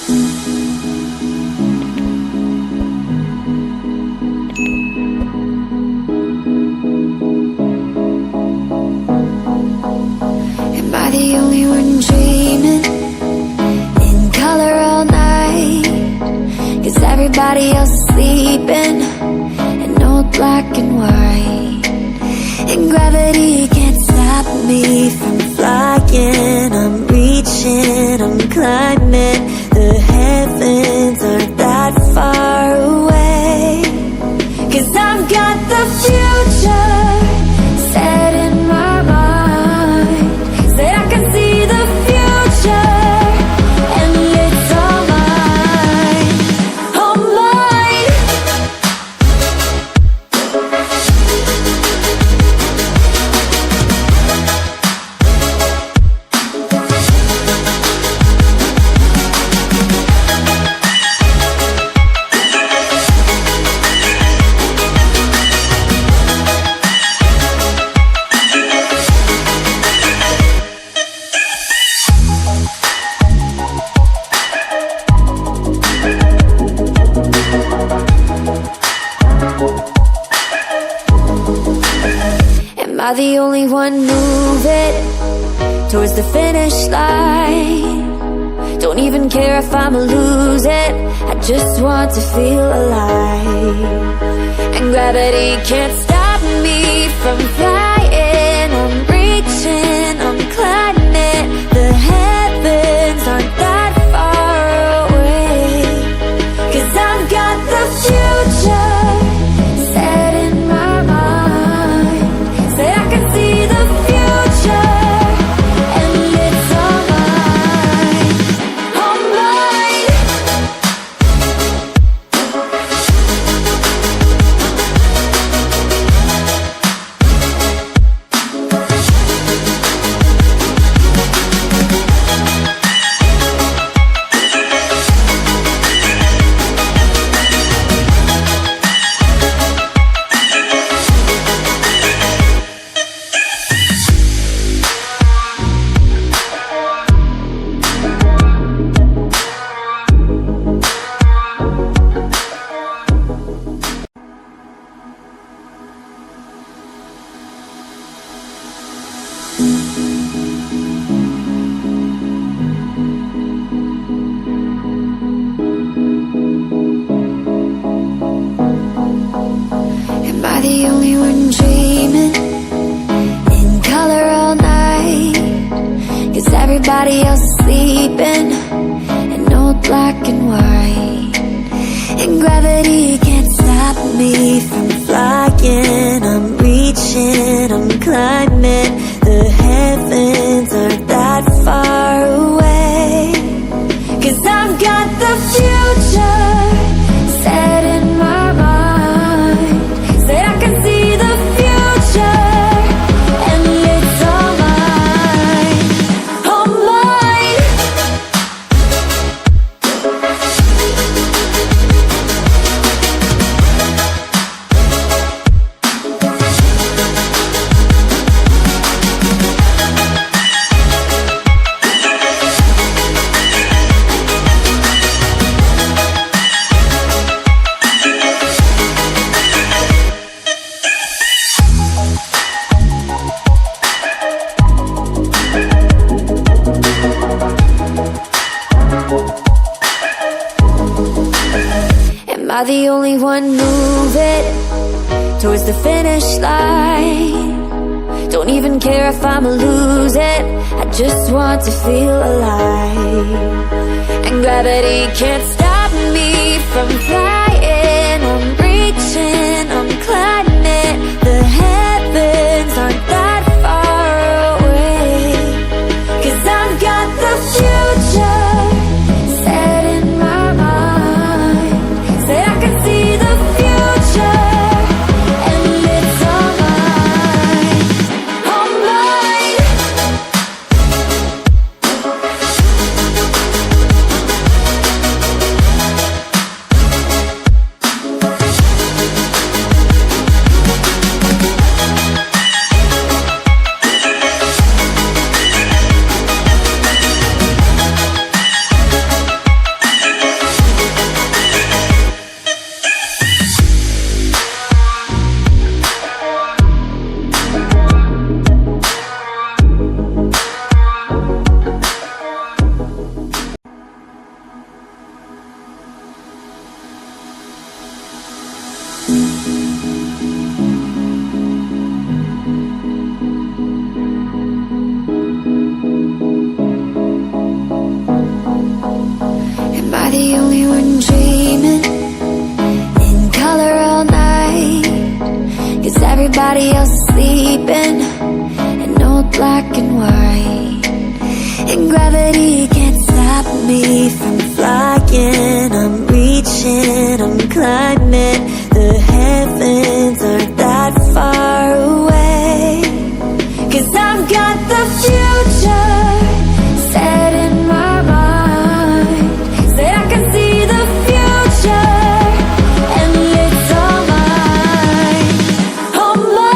Am I the only one dreaming in color all night? 'Cause everybody else is sleeping in old black and white. And gravity can't stop me from flying. I'm reaching, I'm climbing. The heavens aren't that far away. 'Cause I've got the future set in my mind. Said I can see the future, and it's all mine, all mine. Am I the only one moving towards the finish line? Don't even care if I'ma lose it, I just want to feel alive. And gravity can't stop me from flying. I'm reaching, I'm climbing. The heavens aren't that far away. 'Cause I've got the future set in my mind. Said I can see the future, and it's all mine, all mine. Am I the only one dreaming in color all night? 'Cause everybody else is sleeping in old black and white. And gravity can't stop me from flying. I'm reaching, I'm climbing. The heavens aren't that far away. 'Cause I've got the future set in my mind. Said I can see the future, and it's all mine, all mine. Am I the only one moving towards the finish line? Don't even care if I'ma lose it, I just want to feel alive. And gravity can't stop me from flying. I'm reaching, I'm climbing. The heavens aren't that far away. 'Cause I've got the future set in my mind. Said I can see the future, and it's all mine, all mine. black and white, and gravity can't stop me from flying. I'm reaching, I'm climbing. The heavens aren't that far away, 'cause I've got the future set in my mind. Say I can see the future, and it's all mine, all mine.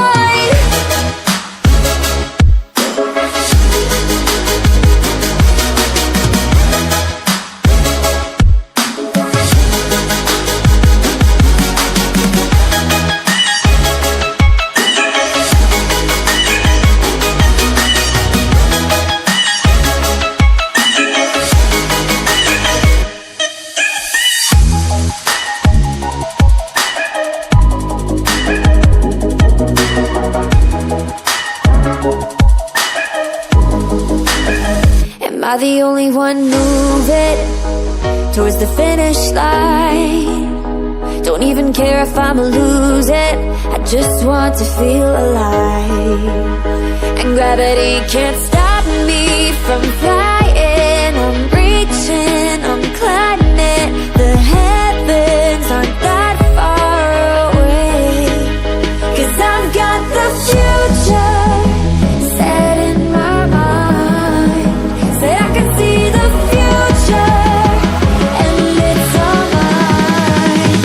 Am I the only one moving towards the finish line? Don't even care if I'ma lose it, I just want to feel alive. And gravity can't stop me from flying. I'm reaching, I'm climbing. The heavens aren't that far away, 'cause I've got the future set in my mind. Say I can see the future, and it's all mine,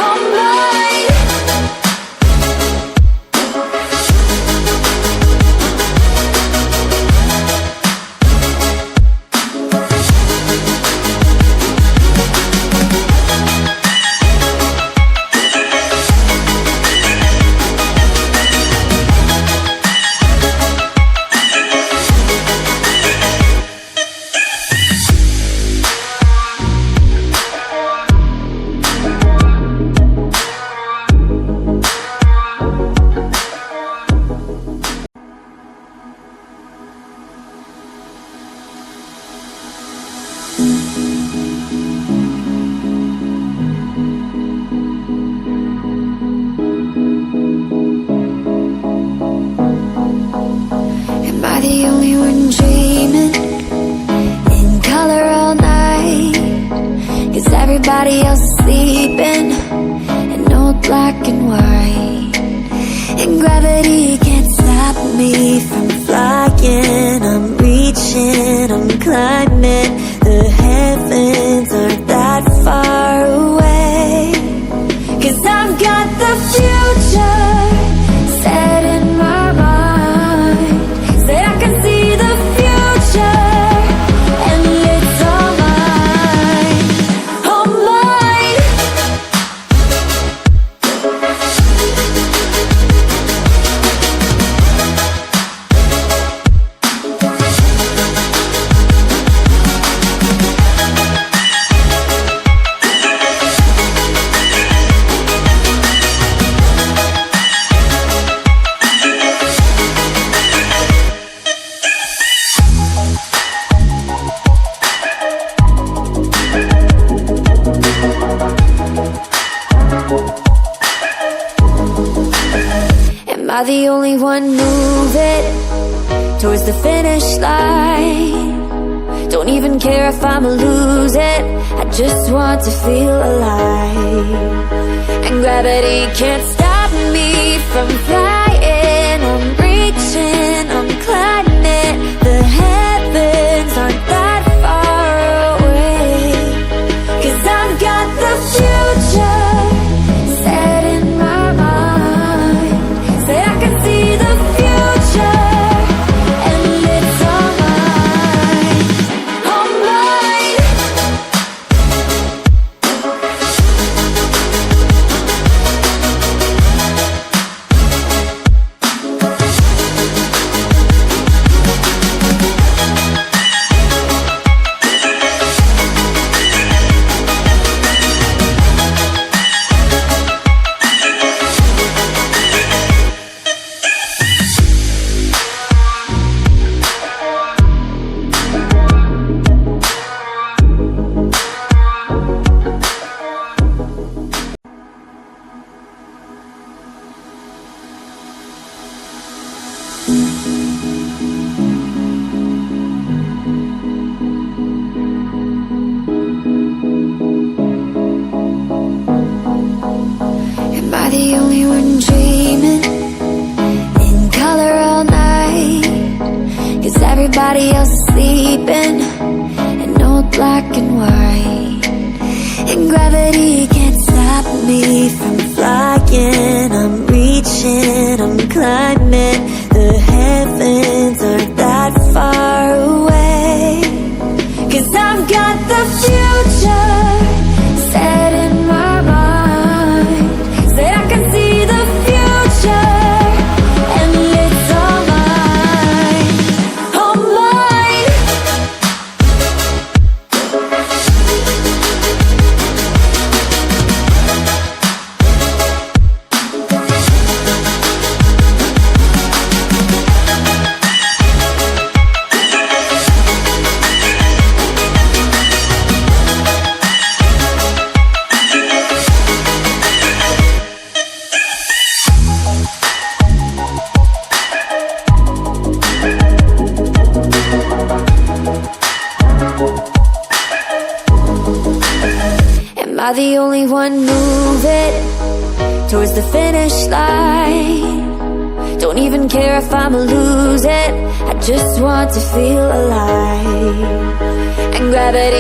all mine. Am I the only one dreaming in color all night? 'Cause everybody else is sleeping in old black and white, and gravity can't stop me from flying. I'm reaching, I'm climbing. The heavens aren't that far away, 'cause I've got the future set in my mind. Say I can see the future, and it's all mine, all mine. Am I the only one moving towards the finish line? Don't even care if I'ma lose it, I just want to feel alive. And gravity can't stop me from flying. I'm reaching, I'm climbing. The heavens aren't that far away, 'cause I've got the future set in my mind. Say I can see the future, and it's all mine, all mine. everybody else is sleeping in old black and white, and gravity can't stop me from flying. I'm reaching, I'm climbing, the heavens aren't that far away. 'Cause I've got the future set in my mind, said I can see the future, and it's all mine, all mine. Am I the only one moving towards the finish line? Don't even care if I'ma lose it, I just want to feel alive. And gravity